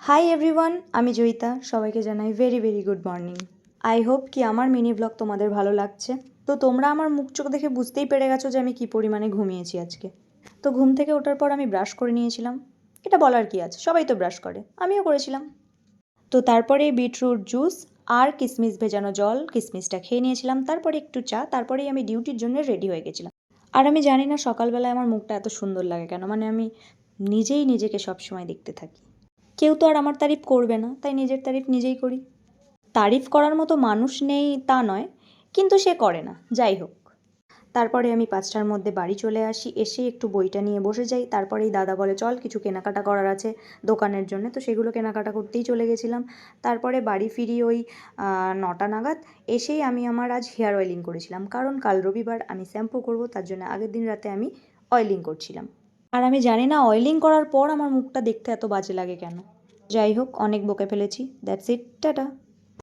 Hi everyone, আমি জয়িতা। সবাইকে জানাই very very good morning. I hope কি আমার মিনি ব্লগ তোমাদের ভালো লাগছে। তো তোমরা আমার মুখ চোখ দেখে বুঝতেই পেরে গেছো যে আমি কী পরিমাণে ঘুমিয়েছি আজকে। তো ঘুম থেকে ওঠার পর আমি ব্রাশ করে নিয়েছিলাম। এটা বলার কি আছে, সবাই তো ব্রাশ করে, আমিও করেছিলাম। তো তারপরে বিটরুট জুস আর কিশমিশ ভেজানো জল, কিশমিশটা খেয়ে নিয়েছিলাম। তারপরে একটু চা, তারপরেই আমি ডিউটির জন্য রেডি হয়ে গেছিলাম। আর আমি জানি না সকালবেলায় আমার মুখটা এত সুন্দর লাগে কেন, মানে আমি নিজেই নিজেকে সবসময় দেখতে থাকি। কেউ তো আর আমার তারিফ করবে না, তাই নিজের তারিফ নিজেই করি। তারিফ করার মতো মানুষ নেই তা নয়, কিন্তু সে করে না, যাই হোক। তারপরে আমি 5টার মধ্যে বাড়ি চলে আসি, এসে একটু বইটা নিয়ে বসে যাই। তারপরেই দাদা বলে চল কিছু কেনাকাটা করার আছে দোকানের জন্য, তো সেগুলো কেনাকাটা করতেই চলে গেছিলাম। তারপরে বাড়ি ফিরি ওই 9টা নাগাদ। এসেই আমি আমার আজ হেয়ার অয়েলিং করেছিলাম, কারণ কাল রবিবার আমি শ্যাম্পু করব, তার জন্য আগের দিন রাতে আমি অয়েলিং করছিলাম। আর আমি জানি না অয়েলিং করার পর আমার মুখটা দেখতে এত বাজে লাগে কেন। যাই হোক, অনেক বকে ফেলেছি। That's it, tata.